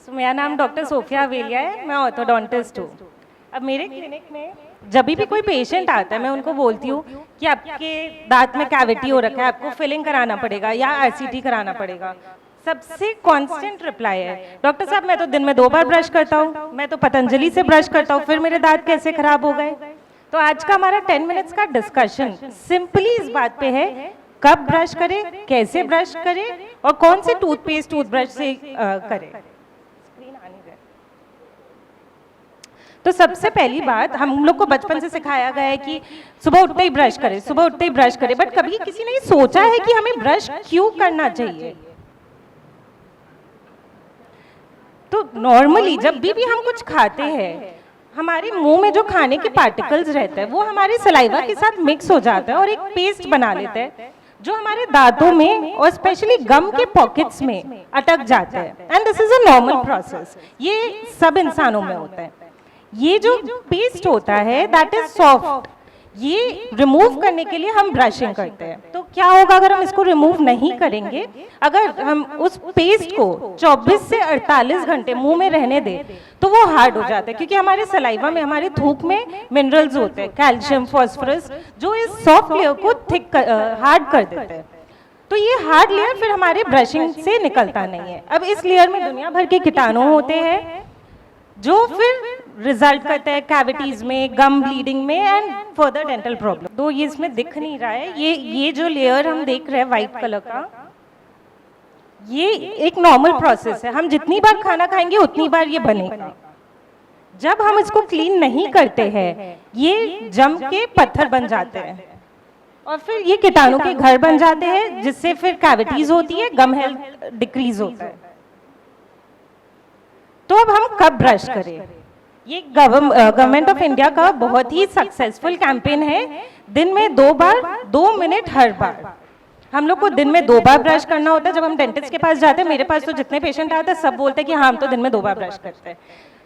मेरा नाम doctor Sophia वेलिया है, मैं ऑर्थोडोंटिस्ट हूँ। अब मेरे क्लिनिक में जब भी कोई पेशेंट आता है मैं उनको बोलती हूँ कि आपके दांत में कैविटी हो रखा है, आपको फिलिंग कराना पड़ेगा या आरसीटी कराना पड़ेगा। सबसे कांस्टेंट रिप्लाई है, डॉक्टर साहब मैं तो दिन में 2 बार ब्रश करता हूँ, मैं तो पतंजलि से ब्रश करता हूँ, फिर मेरे दांत कैसे खराब हो गए। तो आज का हमारा 10 मिनट्स का डिस्कशन सिंपली इस बात पे है, कब ब्रश करें, कैसे ब्रश करें और कौन से टूथपेस्ट टूथब्रश से करें। तो सबसे पहली बात, हम लोग को बचपन से सिखाया गया है कि सुबह उठते ही ब्रश करें, सुबह उठते ही ब्रश करें, बट कभी किसी ने सोचा है कि हमें ब्रश क्यों करना चाहिए। तो नॉर्मली जब भी हम कुछ खाते हैं, हमारे मुंह में जो खाने के पार्टिकल्स रहते हैं वो हमारे सलाइवा के साथ मिक्स हो जाता है और एक पेस्ट बना लेते हैं जो हमारे दांतों में और स्पेशली गम के पॉकेट्स में अटक जाता है। And this is a normal process, ये सब इंसानों में होता है। ये जो पेस्ट होता है दैट इज सॉफ्ट, ये रिमूव करने के लिए हम ब्रशिंग करते हैं। तो क्या होगा अगर हम इसको रिमूव नहीं करेंगे, अगर हम उस पेस्ट को 24 से 48 घंटे मुंह में रहने दें तो वो हार्ड हो जाता है, क्योंकि हमारे सलाइवा में, हमारे थूक में मिनरल्स होते हैं, कैल्शियम, फास्फोरस, जो इस सॉफ्ट लेयर को थिक हार्ड कर देते हैं। तो ये हार्ड लेयर फिर हमारे ब्रशिंग से निकलता नहीं है। अब इस लेयर में दुनिया भर के कीटाणु होते हैं जो फिर रिजल्ट करते हैं कैविटीज में, गम ब्लीडिंग में एंड फर्दर डेंटल प्रॉब्लम। तो ये इसमें दिख नहीं रहा है, ये जो लेयर हम देख रहे हैं व्हाइट कलर का, ये एक नॉर्मल प्रोसेस है। हम जितनी बार खाना खाएंगे उतनी बार ये बनेगा। जब हम इसको क्लीन नहीं करते हैं ये जम के पत्थर बन जाते हैं और फिर ये कीटाणु के घर बन जाते हैं, जिससे फिर कैविटीज होती है, गम हेल्थ डिक्रीज होता है। तो अब हम कब ब्रश करें, ये गवर्नमेंट ऑफ इंडिया का बहुत ही सक्सेसफुल कैंपेन है। दिन में 2 बार 2 मिनट हर बार, हम लोग को दिन में 2 बार ब्रश करना होता है। जब हम डेंटिस्ट के पास जाते हैं, मेरे पास तो जितने पेशेंट आते हैं सब बोलते हैं कि हाँ हम तो दिन में 2 बार ब्रश करते हैं,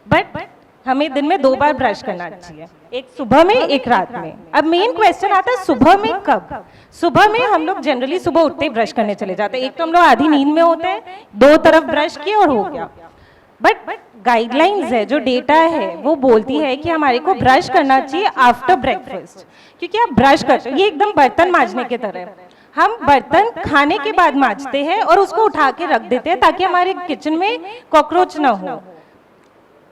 बट हमें दिन में 2 बार ब्रश करना चाहिए, एक सुबह में एक रात में। अब मेन क्वेश्चन आता है सुबह में कब। सुबह में हम लोग जनरली सुबह उठते ही ब्रश करने चले जाते हैं। एक तो हम लोग आधी नींद में होते हैं, 2 तरफ ब्रश किए और हो गया। बट गाइडलाइंस है, जो डेटा है वो बोलती है कि हमारे को ब्रश करना चाहिए आफ्टर ब्रेकफास्ट, क्योंकि आप ब्रश करते हो, ये एकदम बर्तन मांजने की तरह है। हम बर्तन खाने के बाद मांजते हैं और उसको उठा के रख देते हैं ताकि हमारे किचन में कॉकरोच ना हो।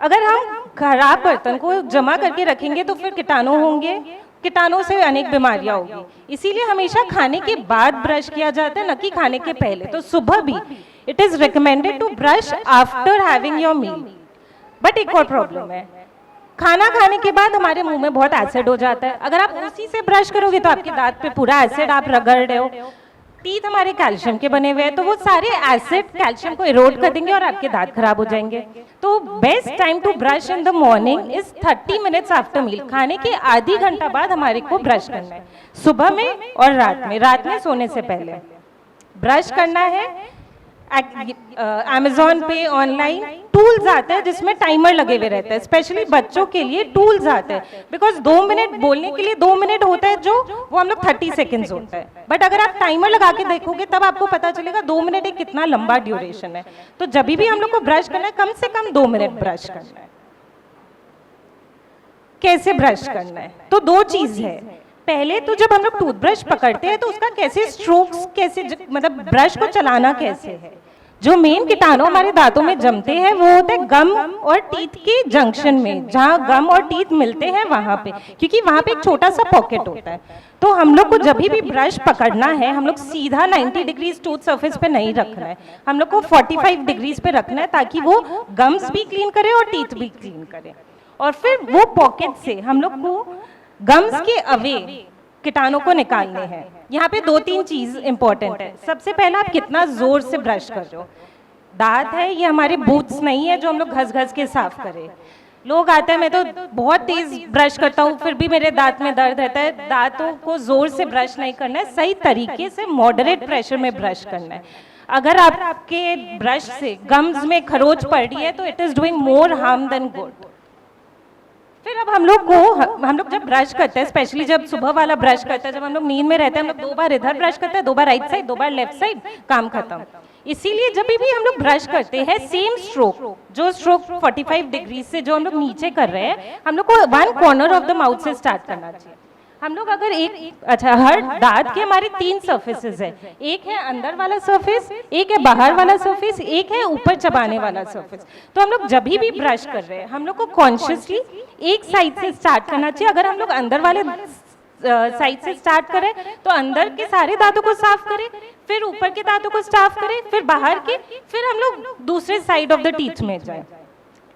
अगर हम खराब बर्तन को जमा करके रखेंगे तो फिर कीटाणु होंगे, कीटाणु से अनेक बीमारियां होगी। इसीलिए हमेशा खाने के बाद ब्रश किया जाता है, न कि खाने के पहले। तो सुबह भी it is recommended to brush after having your meal. But एक और प्रॉब्लम है, खाना खाने के बाद हमारे मुंह में बहुत एसिड हो जाता है। अगर आप उसी से ब्रश करोगे तो आपके दांत पे पूरा एसिड आप रगड़ रहे हो। टीथ हमारे कैल्शियम के बने हुए हैं, तो वो सारे एसिड कैल्शियम को इरोड कर देंगे और आपके दांत खराब हो जाएंगे। तो best time to brush in the morning is 30 minutes after meal. खाने के आधी घंटा बाद हमारे को ब्रश करना है, सुबह में और रात में सोने से पहले ब्रश करना है। अमेज़न पे ऑनलाइन टूल्स आते हैं जिसमें टाइमर लगे हुए रहते हैं, स्पेशली बच्चों के लिए टूल्स आते हैं, बिकॉज 2 मिनट बोलने के लिए 2 मिनट होता है, जो वो हम लोग 30 सेकेंड्स होता है। बट अगर आप टाइमर लगा के देखोगे तब आपको पता चलेगा 2 मिनट एक कितना लंबा ड्यूरेशन है। तो जब भी हम लोग को ब्रश करना है कम से कम 2 मिनट ब्रश करना है। कैसे ब्रश करना है, तो 2 चीज है। पहले तो जब हम लोग टूथब्रश पकड़ते हैं तो उसका कैसे स्ट्रोक्स, कैसे मतलब ब्रश को चलाना कैसे है। जो मेन कीटाणु हमारे दांतों में जमते हैं वो होते हैं गम और टीथ के जंक्शन में, जहाँ गम और टीथ मिलते हैं वहां पे, क्योंकि वहां पे एक छोटा सा पॉकेट होता है। तो हम लोग को जब भी ब्रश पकड़ना है, हम लोग सीधा 90 डिग्रीज टूथ सरफेस पे नहीं रखना है, हम लोग को 45 डिग्रीज पे रखना है, ताकि वो गम्स भी क्लीन करे और टीथ भी क्लीन करे। और फिर वो पॉकेट से हम लोग को गम्स के अवे कीटाणु को निकालने हैं। यहाँ पे 2-3 चीज इंपॉर्टेंट है। सबसे पहला, आप कितना जोर से ब्रश कर रहे हो। दांत है ये हमारे बूथ्स नहीं है जो हम लोग घस घस के साफ करें। लोग आते हैं मैं तो बहुत तेज ब्रश करता हूँ फिर भी मेरे दांत में दर्द रहता है। दांतों को जोर से ब्रश नहीं करना है, सही तरीके से मॉडरेट प्रेशर में ब्रश करना है। अगर आपके ब्रश से गम्स में खरोच पड़ रही है तो it is doing more harm then good. फिर अब मतलब हम लोग जब ब्रश करते हैं, स्पेशली जब सुबह वाला ब्रश करते हैं, जब हम लोग नींद में रहते हैं, हम लोग 2 बार इधर ब्रश करते हैं, 2 बार राइट साइड, 2 बार लेफ्ट साइड, काम खत्म। इसीलिए जब भी हम लोग ब्रश करते हैं, सेम स्ट्रोक, जो स्ट्रोक 45 डिग्री से जो हम लोग नीचे कर रहे हैं, हम लोग को 1 कॉर्नर ऑफ द माउथ से स्टार्ट करना चाहिए। हम लोग अगर अच्छा, हर दांत के हमारे 3 सर्फेसेस है, एक है अंदर वाला सरफेस, एक है बाहर वाला सरफेस, एक है ऊपर चबाने वाला सरफेस। तो हम लोग जब भी ब्रश कर रहे हैं, हम लोग को कॉन्शियसली एक साइड से स्टार्ट करना चाहिए। अगर हम लोग अंदर वाले साइड से स्टार्ट करें तो अंदर के सारे दांतों को साफ करें, फिर ऊपर के दांतों को साफ करें, फिर बाहर के, फिर हम लोग दूसरे साइड ऑफ द टीथ में जाएं।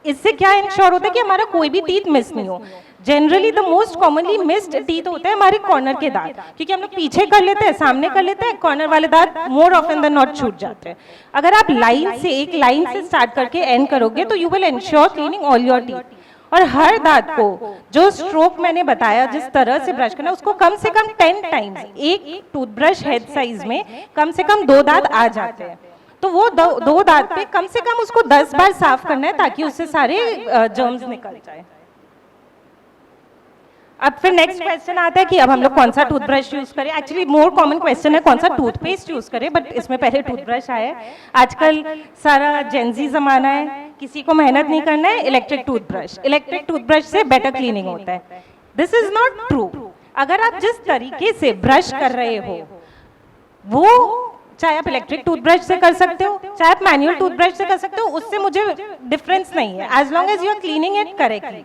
इससे क्या इंश्योर होता है कि हमारा कोई भी टीथ मिस नहीं हो। Generally the most commonly missed teeth होते हैं हमारे कॉर्नर के दांत, क्योंकि हम लोग पीछे कर लेते हैं, सामने कर लेते हैं, कॉर्नर वाले दांत मोर ऑफन देन नॉट छूट जाते हैं। अगर आप एक लाइन से स्टार्ट करके एंड करोगे तो you will ensure cleaning all your teeth. और हर दांत को जो स्ट्रोक मैंने बताया जिस तरह से ब्रश करना, उसको कम से कम 10 टाइम्स, एक टूथब्रश हेड साइज में कम से कम 2 दांत आ जाते हैं, तो वो दो दांत पे कम से कम उसको 10 बार साफ करना है ताकि उससे सारे जर्म्स निकल जाए। अब फिर नेक्स्ट क्वेश्चन आता है कि अब हम लोग कौन सा टूथब्रश यूज करें। एक्चुअली मोर कॉमन क्वेश्चन है कौन सा टूथपेस्ट यूज करें, बट इसमें पहले टूथब्रश आया है। आजकल सारा जेंजी जमाना है, किसी को मेहनत नहीं करना है, इलेक्ट्रिक टूथब्रश से बेटर क्लीनिंग होता है। This is not true. अगर आप जिस तरीके से ब्रश कर रहे हो वो चाहे आप इलेक्ट्रिक टूथब्रश से कर सकते हो, चाहे आप मैनुअल टूथब्रश से कर सकते हो, उससे मुझे डिफरेंस नहीं है, as long as you are cleaning it correctly.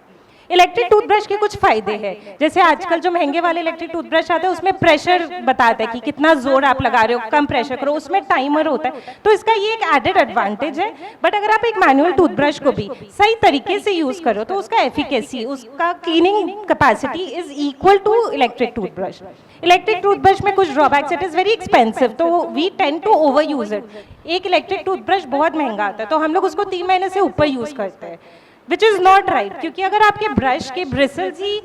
Electric toothbrush के कुछ फायदे हैं, जैसे आजकल जो महंगे वाले इलेक्ट्रिक टूथब्रश आते हैं उसमें प्रेशर बताता है कि कितना जोर आप लगा रहे हो, कम प्रेशर करो, उसमें टाइमर होता है, तो इसका ये एक एडेड एडवांटेज है। बट अगर आप एक मैनुअल टूथब्रश को भी सही तरीके से यूज करो तो उसका एफिकेसी, उसका cleaning capacity is equal to electric toothbrush. Electric toothbrush में कुछ drawbacks, it is very expensive, तो we tend to over use it. एक इलेक्ट्रिक टूथब्रश बहुत महंगा आता है, तो हम लोग उसको 3 महीने से ऊपर यूज करते हैं, विच इज नॉट राइट, क्योंकि अगर आपके ब्रश के ब्रिसल्स ही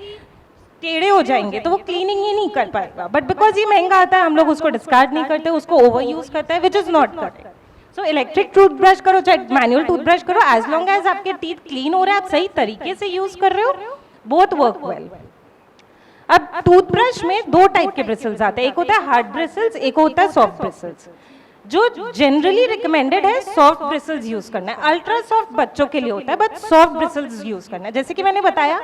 टेढ़े हो जाएंगे तो वो क्लीनिंग ही नहीं कर पाएगा। बट बिकॉज ये महंगा आता है, हम लोग उसको डिस्कार्ड नहीं करते, उसको ओवर यूज करते हैं, which is not correct. So electric toothbrush करो चाहे मैनुअल टूथब्रश करो, एज लॉन्ग एज आपके टीथ क्लीन हो रहे हैं, आप सही तरीके से यूज कर रहे हो, बोथ वर्क वेल। अब टूथब्रश में 2 टाइप के ब्रिसल्स आते हैं, एक होता है हार्ड ब्रिसल्स, एक होता है सॉफ्ट ब्रिसल्स। जो जनरली रिकमेंडेड है सॉफ्ट ब्रिसल्स यूज करना है, अल्ट्रा सॉफ्ट बच्चों के लिए होता है, बट सॉफ्ट ब्रिसल्स यूज करना है। जैसे कि मैंने बताया,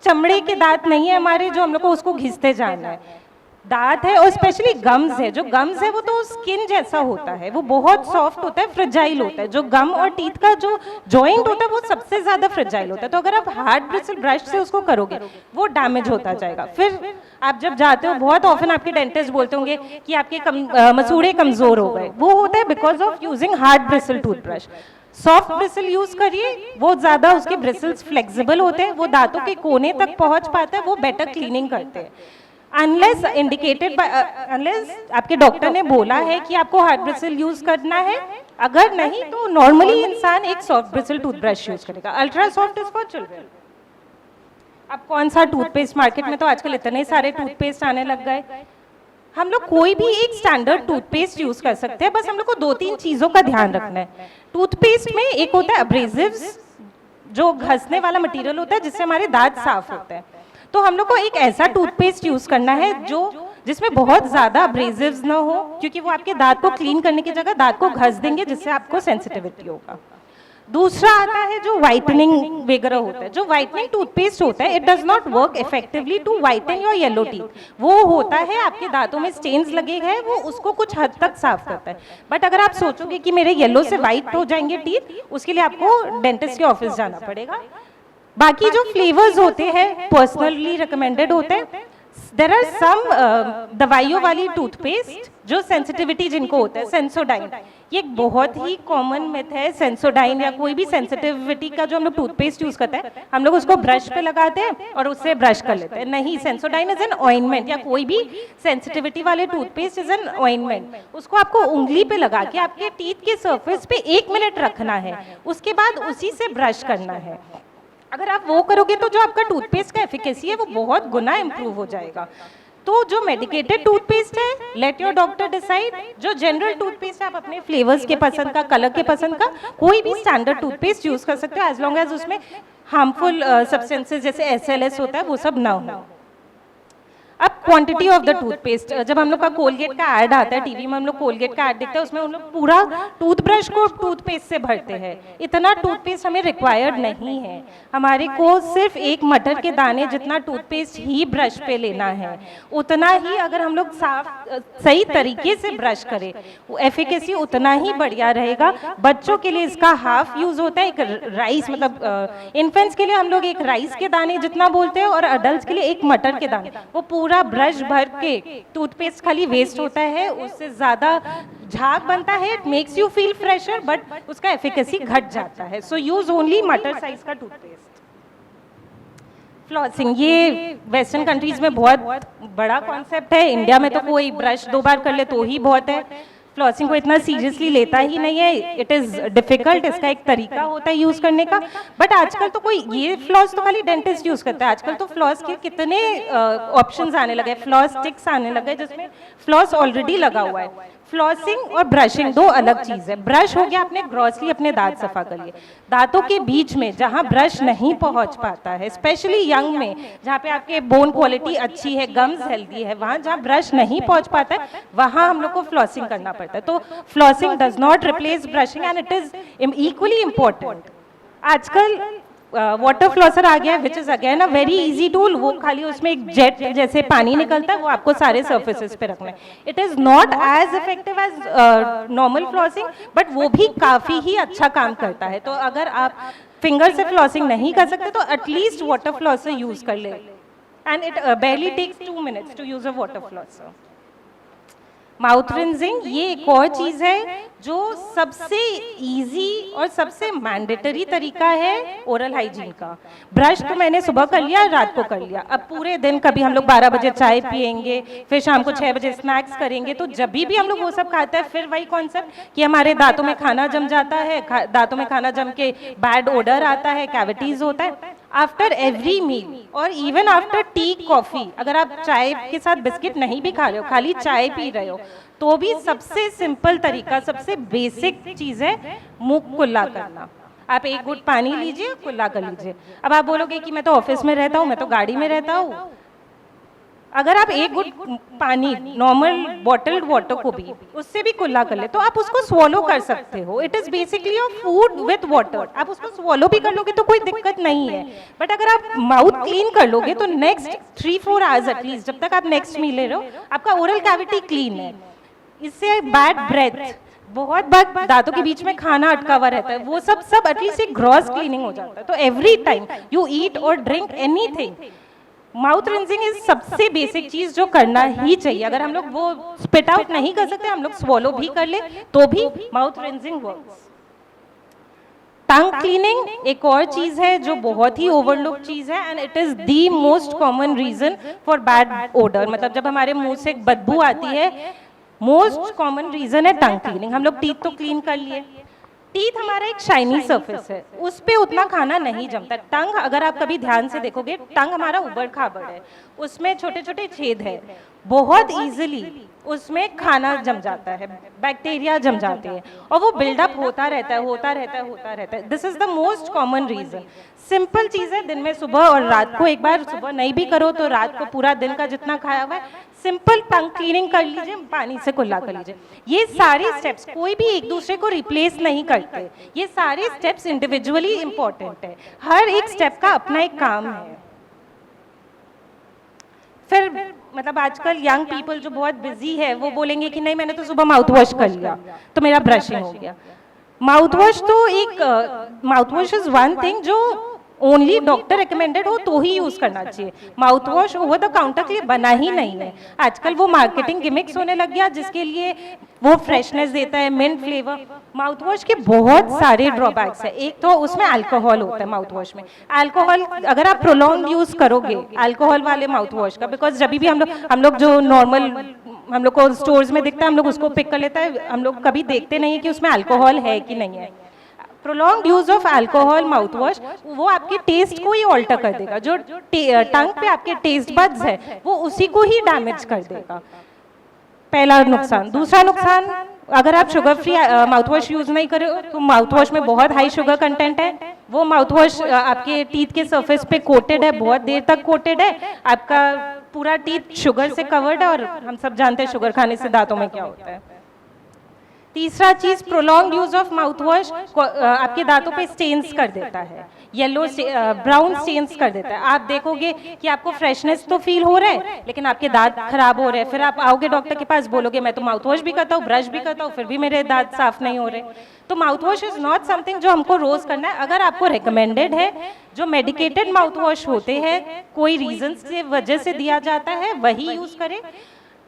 चमड़े के दांत नहीं है हमारे जो हम लोग को उसको घिसते जाना है, दांत है और स्पेशली गम्स है, जो गम्स है वो तो स्किन जैसा होता है, वो बहुत सॉफ्ट होता है, फ्रिजाइल होता है। जो गम और टीथ का जो जॉइंट होता है वो सबसे ज्यादा फ्रिजाइल होता है, तो अगर आप हार्ड ब्रिसल ब्रश से उसको करोगे वो डैमेज होता जाएगा। फिर आप जब जाते हो, बहुत ऑफन आपके डेंटिस्ट बोलते होंगे कि आपके मसूड़े कमजोर हो गए, वो होता है because of using hard bristle toothbrush. Soft bristle use करिए, वो ज्यादा उसके ब्रिसल्स फ्लेक्सिबल होते हैं, वो दांतों के कोने तक पहुंच पाते हैं, वो बेटर क्लीनिंग करते हैं। अनलेस इंडिकेटेड बाय, अनलेस आपके डॉक्टर ने बोला है कि आपको हार्ड ब्रिसल यूज करना है, अगर नहीं तो नॉर्मली इंसान एक सॉफ्ट ब्रिसल टूथब्रश यूज करेगा। Ultra soft is for children. अब कौन सा टूथपेस्ट, मार्केट में तो आजकल इतने सारे टूथपेस्ट आने लग गए, हम लोग कोई भी एक स्टैंडर्ड टूथपेस्ट यूज कर सकते हैं, बस हम लोग को 2-3 चीजों का ध्यान रखना है। टूथपेस्ट में एक होता है अब्रेसिव्स, जो घसने वाला मटेरियल होता है जिससे हमारे दांत साफ होते हैं, तो हम लोग को एक ऐसा टूथपेस्ट यूज करना है जो जिसमें बहुत ज्यादा अब्रेसिव्स ना हो, क्योंकि वो आपके दांत को क्लीन करने की जगह दांत को घस देंगे, जिससे आपको सेंसिटिविटी होगा। दूसरा आता है जो व्हाइटनिंग वगैरह होता है, जो व्हाइटनिंग टूथपेस्ट होता है, it does not work effectively to whiten your yellow teeth. वो होता है आपके दांतों में स्टेन्स लगे हैं, वो उसको कुछ हद तक साफ करता है, बट अगर आप सोचोगे कि मेरे येलो से व्हाइट हो जाएंगे टीथ, उसके लिए आपको डेंटिस्ट के ऑफिस जाना पड़ेगा। बाकी जो फ्लेवर्स होते हैं पर्सनली रिकमेंडेड होते हैं। देयर आर सम दवाइयों वाली टूथपेस्ट जो सेंसिटिविटी जिनको होता है, सेंसोडाइन, ये एक बहुत ही कॉमन मिथ है। सेंसोडाइन या कोई भी सेंसिटिविटी का जो हम लोग टूथपेस्ट यूज करते हैं, हम लोग उसको ब्रश पे लगाते हैं और उससे ब्रश कर लेते हैं। नहीं, सेंसोडाइन इज एन ऑइंटमेंट, या कोई भी सेंसिटिविटी वाले टूथपेस्ट इज एन ऑइंटमेंट। उसको आपको उंगली पे लगा के आपके टीथ के सरफेस पे 1 मिनट रखना है, उसके बाद उसी से ब्रश करना है। अगर आप वो करोगे तो जो आपका टूथपेस्ट का एफिकेसी है वो बहुत गुना इंप्रूव हो जाएगा। तो जो मेडिकेटेड टूथपेस्ट है, लेट योर डॉक्टर डिसाइड। जो जनरल टूथपेस्ट है, आप अपने फ्लेवर्स के पसंद का, कलर के पसंद का कोई भी स्टैंडर्ड टूथपेस्ट यूज कर सकते हो, एज लॉन्ग एज उसमें हार्मफुल सब्सटेंसेस जैसे SLS होता है वो सब ना हो। अब क्वांटिटी ऑफ द टूथपेस्ट, जब हम लोग का कोलगेट का ऐड आता है टीवी में, हम लोग कोलगेट का ऐड देखते हैं, उसमें हम लोग पूरा टूथब्रश को टूथपेस्ट से भरते हैं। इतना टूथपेस्ट हमें रिक्वायर्ड नहीं है। हमारे को सिर्फ एक मटर के दाने जितना टूथपेस्ट ही ब्रश पे लेना है। उतना ही अगर हम लोग साफ सही तरीके से ब्रश करें, एफिकेसी उतना ही बढ़िया रहेगा। बच्चों के लिए इसका हाफ यूज होता है, एक राइस मतलब इन्फेंट्स के लिए हम लोग एक राइस के दाने जितना बोलते हैं, और अडल्ट के लिए एक मटर के दाने। वो पूरा ब्रश भर के टूथपेस्ट खाली वेस्ट होता है, उससे ज्यादा झाग बनता है। It makes you feel fresher, but उसका एफिकेसी घट जाता है। सो यूज ओनली मटर साइज का टूथपेस्ट। फ्लॉसिंग, ये वेस्टर्न कंट्रीज में बहुत बड़ा कॉन्सेप्ट है। इंडिया में तो कोई ब्रश 2 बार कर ले तो ही बहुत है। फ्लॉसिंग को इतना सीरियसली लेता ही नहीं है। इट इज़ डिफिकल्ट, इसका एक तरीका होता है यूज़ करने का। बट आजकल तो कोई ये फ्लॉस तो खाली डेंटिस्ट यूज़ करता है। आजकल तो फ्लॉस के कितने ऑप्शंस आने लगे, फ्लॉस स्टिक्स आने लगे जिसमें फ्लॉस ऑलरेडी लगा हुआ है। फ्लॉसिंग और ब्रशिंग दो अलग चीज़ है। ब्रश हो गया, आपने ग्रॉसली अपने दांत सफा कर लिए। दांतों के बीच में जहाँ ब्रश नहीं पहुँच पाता है, स्पेशली यंग में जहाँ पे आपके बोन क्वालिटी अच्छी है, गम्स हेल्दी है, वहाँ जहाँ ब्रश नहीं पहुँच पाता है वहाँ हम लोग को फ्लॉसिंग करना पड़ता है। तो flossing does not replace brushing and it is equally important. आजकल वाटर फ्लॉसर आ गया है, which is again a very easy tool. वो खाली उसमें एक जेट जैसे पानी निकलता है, वो आपको सारे सर्फेसेस पे रखना है। It is not as effective as normal flossing, but वो भी काफी ही अच्छा काम करता है। तो अगर आप फिंगर से फ्लॉसिंग नहीं कर सकते तो एटलीस्ट वाटर फ्लॉसर यूज कर ले, and it barely takes 2 minutes to use a water flosser. Mouth rinsing, ये एक और चीज़ है जो सबसे इजी और सबसे मैंडेटरी तरीका है ओरल हाइजीन का। ब्रश तो मैंने सुबह कर लिया, रात को कर लिया। अब पूरे दिन कभी हम लोग 12 बजे चाय पियेंगे, फिर शाम को 6 बजे स्नैक्स करेंगे, तो जब भी हम लोग वो सब खाते हैं फिर वही कॉन्सेप्ट कि हमारे दांतों में खाना जम जाता है, दांतों में खाना जम के बैड ओडर आता है, कैविटीज होता है। आफ्टर एवरी मील और इवन आफ्टर टी कॉफी, अगर आप चाय के साथ बिस्किट नहीं भी खा रहे हो, खाली चाय पी रहे हो, तो भी सबसे सिंपल तरीका, सबसे बेसिक चीज़ है मुंह कुल्ला करना। आप एक घूंट पानी लीजिए, कुल्ला कर लीजिए। अब आप बोलोगे कि मैं तो ऑफिस में रहता हूँ, मैं तो गाड़ी में रहता हूँ। अगर आप एक घूंट पानी, नॉर्मल बॉटल्ड वाटर को भी उससे भी कुल्ला कर ले तो आप उसको स्वॉलो कर सकते हो। It is basically a food with water. आप उसको स्वॉलो भी कर लोगे तो कोई दिक्कत नहीं है। बट अगर आप माउथ क्लीन कर लोगे तो नेक्स्ट 3-4 आवर्स एटलीस्ट, जब तक आप नेक्स्ट मील ले रहे हो, आपका ओरल कैविटी क्लीन है। इससे बैड ब्रेथ, बहुत बार दांतों के बीच में खाना अटका हुआ रहता है, वो सब एटलीस्ट एक ग्रॉस क्लीनिंग हो जाता है। तो एवरी टाइम यू ईट और drink anything, mouth rinsing is सबसे बेसिक चीज जो करना ही चाहिए। अगर हम लोग वो स्पिट आउट नहीं कर सकते, हम लोग स्वॉलो भी कर ले तो भी माउथ रिंजिंग वर्क्स। टंग क्लीनिंग एक और चीज है जो बहुत ही ओवरलुक चीज है, and it is the most common reason for bad odour. मतलब जब हमारे मुंह से एक बदबू आती है, मोस्ट कॉमन रीजन है टंग क्लीनिंग। हम लोग टीथ तो क्लीन कर लिए, टीथ हमारा एक शाइनी सरफेस है, उस पे उतना खाना नहीं जमता। टंग, अगर आप कभी ध्यान से देखोगे, टंग हमारा उबड़ खाबड़ है, उसमें छोटे छोटे छेद है, बहुत इजीली उसमें खाना जम जाता है, बैक्टीरिया जम जाते हैं, और वो बिल्डअप होता रहता है। This is the most common reason. Simple चीज़ है, दिन में सुबह और रात को एक बार, सुबह नहीं भी करो तो रात को पूरा दिन का जितना खाया हुआ है, सिंपल टंग क्लीनिंग कर लीजिए, पानी से कुल्ला कर लीजिए। ये सारे स्टेप्स कोई भी एक दूसरे को रिप्लेस नहीं करते, ये सारे स्टेप्स इंडिविजुअली इंपॉर्टेंट है। हर एक स्टेप का अपना एक काम है। फिर मतलब आजकल यंग पीपल जो बहुत बिजी है, वो बोलेंगे कि नहीं मैंने तो सुबह माउथ वॉश कर लिया तो मेरा ब्रशिंग हो गया। माउथ वॉश तो एक, mouth wash is one thing जो ओनली डॉक्टर रिकमेंडेड हो तो ही यूज करना चाहिए। Mouth wash over the counter के लिए बना ही नहीं है। आजकल वो मार्केटिंग गिमिक्स होने लग गया जिसके लिए वो फ्रेशनेस देता है, मिंट फ्लेवर। माउथ वॉश के बहुत सारे ड्रॉबैक्स है। एक तो उसमें अल्कोहल होता है माउथ वॉश में। अल्कोहल अगर आप प्रोलॉन्ग यूज करोगे अल्कोहल वाले माउथ वॉश का, बिकॉज जब भी हम लोग जो नॉर्मल हम लोग को स्टोर्स में दिखता है, हम लोग उसको पिक कर लेता है, हम लोग कभी देखते नहीं है कि उसमें अल्कोहल है कि नहीं है। Prolong use of alcohol mouth wash वो आपके टेस्ट को ही ऑल्टर कर देगा, जो टंग पे आपके टेस्ट बड्स है वो उसी को ही डैमेज कर देगा, पहला नुकसान। दूसरा नुकसान, अगर आप sugar free mouth wash use नहीं करे तो माउथ वॉश में बहुत हाई शुगर कंटेंट है, वो माउथ वॉश आपके टीथ के सरफेस पे कोटेड है, बहुत देर तक कोटेड है, आपका पूरा टीथ शुगर से कवर्ड है, और हम सब जानते हैं शुगर खाने से दांतों में क्या होता है। तीसरा चीज, prolong use of mouth wash आपके दांतों पे स्टेन्स कर देता है, येलो ब्राउन स्टेन्स कर देता है। आप देखोगे कि आपको फ्रेशनेस तो फील हो रहा है लेकिन आपके दांत खराब हो रहे हैं, फिर आप आओगे डॉक्टर के पास, बोलोगे मैं तो माउथ वॉश भी करता हूँ, ब्रश भी करता हूँ, फिर भी मेरे दांत साफ नहीं हो रहे। तो mouth wash is not something जो हमको रोज करना है। अगर आपको रिकमेंडेड है, जो मेडिकेटेड माउथ वॉश होते हैं, कोई रीजन की वजह से दिया जाता है, वही यूज करें।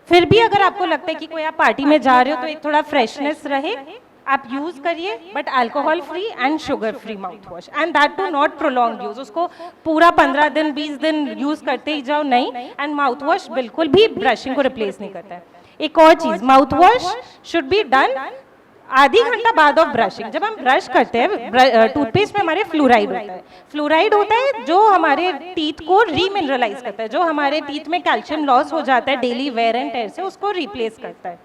फिर भी अगर आपको लगता है कि कोई आप पार्टी में जा रहे हो तो एक थोड़ा फ्रेशनेस रहे, आप यूज करिए, but alcohol free and sugar free mouthwash, and that too not prolong use. उसको पूरा 15 दिन 20 दिन यूज करते ही जाओ नहीं, एंड माउथ वॉश बिल्कुल भी ब्रशिंग को रिप्लेस नहीं करता है। एक और चीज, mouth wash should be done आधी घंटा बाद ऑफ ब्रशिंग। जब हम ब्रश करते हैं, टूथपेस्ट में हमारे फ्लोराइड होता है, फ्लोराइड होता है जो हमारे टीथ को रीमिनरलाइज करता है, जो हमारे टीथ में कैल्शियम लॉस हो जाता है डेली वेयर एंड टेयर से, उसको रिप्लेस करता है।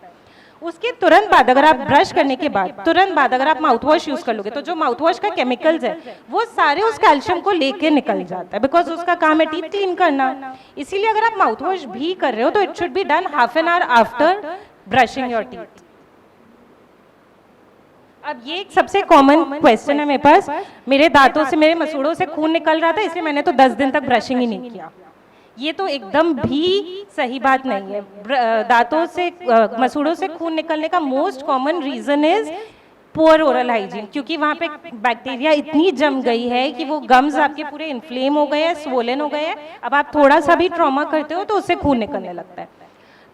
उसके तुरंत बाद, अगर आप ब्रश करने के बाद तुरंत बाद अगर आप माउथ वॉश यूज कर लोगे तो जो माउथ वॉश का केमिकल्स है वो सारे उस कैल्शियम को लेके निकल जाता है, बिकॉज उसका काम है टीथ क्लीन करना। इसीलिए अगर आप माउथ वॉश भी कर रहे हो तो it should be done half an hour after brushing your teeth. अब ये एक सबसे कॉमन क्वेश्चन है मेरे पास, मेरे दांतों से, मेरे मसूड़ों से खून निकल रहा था इसलिए मैंने तो 10 दिन तक ब्रशिंग ही नहीं किया। ये तो एकदम भी सही बात नहीं है। दांतों से, मसूड़ों से खून निकलने का most common reason is poor oral hygiene, क्योंकि वहाँ पे बैक्टीरिया इतनी जम गई है कि वो गम्स आपके पूरे इन्फ्लेम हो गए हैं, स्वोलन हो गए हैं। अब आप थोड़ा सा भी ट्रॉमा करते हो तो उससे खून निकलने लगता है।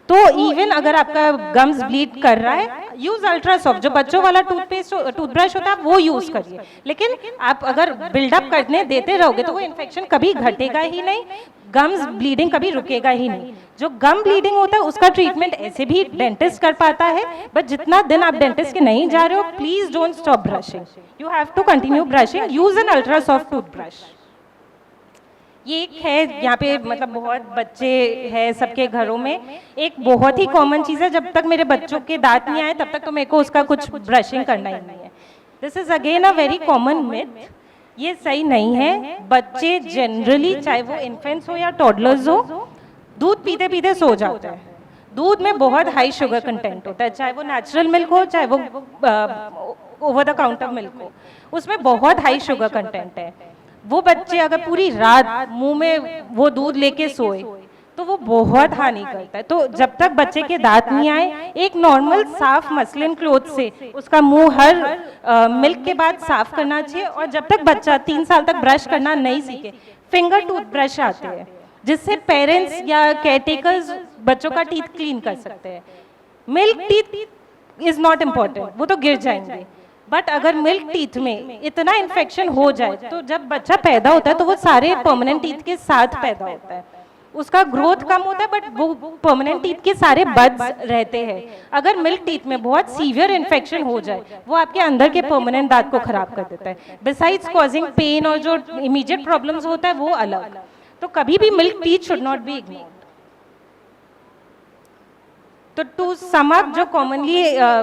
तो इवन अगर आपका गम्स ब्लीड कर रहा है, यूज अल्ट्रासॉफ्ट, जो बच्चों वाला टूथब्रश होता है वो यूज करिए। लेकिन आप अगर बिल्डअप करने देते रहोगे तो वो इन्फेक्शन कभी घटेगा ही नहीं, गम्स ब्लीडिंग कभी रुकेगा ही नहीं। जो गम ब्लीडिंग होता है उसका ट्रीटमेंट ऐसे भी डेंटिस्ट कर पाता है, बट जितना दिन आप डेंटिस्ट के नहीं जा रहे हो, please don't stop brushing, you have to continue brushing, use an ultrasoft toothbrush. ये एक है, यहाँ पे मतलब बहुत बच्चे हैं सबके घरों में, एक बहुत ही कॉमन चीज़ है, जब तक मेरे बच्चों के दांत नहीं आए तब तक तो मेरे को उसका कुछ ब्रशिंग करना ही नहीं है। This is again a very common myth, ये सही नहीं है। बच्चे जनरली, चाहे वो इन्फेंट्स हो या टॉडलर्स हो, दूध पीते पीते सो जाते हैं। दूध में बहुत हाई शुगर कंटेंट होता है, चाहे वो नेचुरल मिल्क हो चाहे वो ओवर द काउंटर मिल्क हो, उसमें बहुत हाई शुगर कंटेंट है। वो बच्चे अगर पूरी रात मुंह में वो दूध लेके सोए तो वो बहुत हानि करता है। तो जब तक बच्चे के दांत नहीं आए, एक नॉर्मल साफ मसलिन क्लॉथ से उसका मुंह हर मिल्क के बाद साफ करना चाहिए। और जब तक बच्चा 3 साल तक ब्रश करना नहीं सीखे, फिंगर टूथब्रश आते हैं जिससे पेरेंट्स या केयरटेकर्स बच्चों का टीथ क्लीन कर सकते हैं। Milk teeth is not important, वो तो गिर जाएंगे, बट अगर मिल्क टीथ में इतना इन्फेक्शन हो जाए तो जब बच्चा पैदा होता है तो वो सारे परमानेंट टीथ के साथ पैदा होता है, उसका ग्रोथ कम होता है, बट वो परमानेंट टीथ के सारे बड्स रहते हैं। अगर मिल्क टीथ में बहुत सीवियर इन्फेक्शन हो जाए, वो आपके अंदर के परमानेंट दांत को खराब कर देता है, बिसाइड्स कॉजिंग पेन, और जो इमीडिएट प्रॉब्लम्स होता है वो अलग। तो कभी भी milk teeth should not be ignored. तो टू सम अप, जो कॉमनली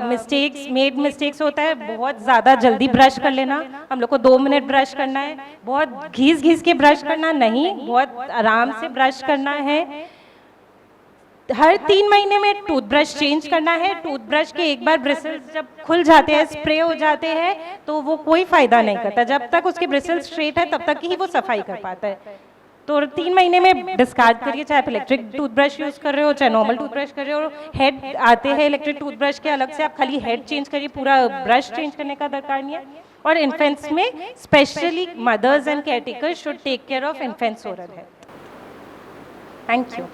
मिस्टेक्स होता है, बहुत ज़्यादा जल्दी ब्रश कर लेना, हम लोग को 2 मिनट ब्रश करना है, बहुत घिस के ब्रश करना नहीं, बहुत आराम से ब्रश करना है। हर 3 महीने में टूथब्रश चेंज करना है। टूथब्रश के एक बार ब्रिसल्स जब खुल जाते हैं, स्प्रे हो जाते हैं, तो वो कोई फायदा नहीं करता। जब तक उसके ब्रिसल्स स्ट्रेट है तब तक ही वो सफाई कर पाता है। तो 3 महीने में डिस्कार्ड करिए, चाहे आप इलेक्ट्रिक टूथब्रश यूज कर रहे हो चाहे नॉर्मल टूथब्रश कर रहे हो। हेड आते हैं इलेक्ट्रिक टूथब्रश के अलग से, आप खाली हेड चेंज करिए, पूरा ब्रश चेंज करने का दरकार नहीं है। और इन्फेंट्स में specially mothers and caretakers should take care of infants oral health. Thank you.